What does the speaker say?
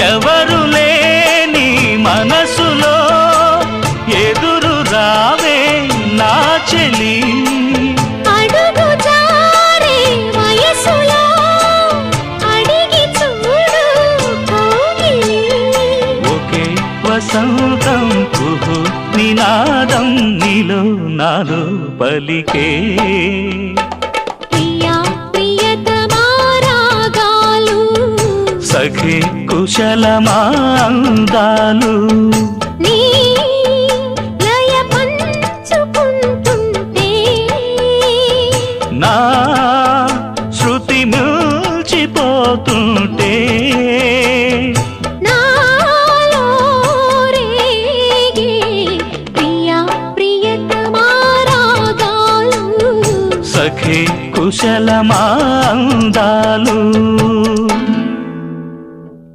ఎవరు లేని మనసులో ఎదురు రావే నా చెలి అడుగు జారే వయసులో అడిగి చూడు కోగిలి ఒకే వసంతం కుహు నినాదం నీలో నాలో పలికే ప్రియా ప్రియతమా రాగాలు సఖి కుశలమా అందాలు నీ లయ పంచుకుంటుంటే నా శృతి మిల్చిపోతుంటే నాలో రేగే ప్రియా ప్రియతమా రాగాలు సఖి కుశలమా అందాలు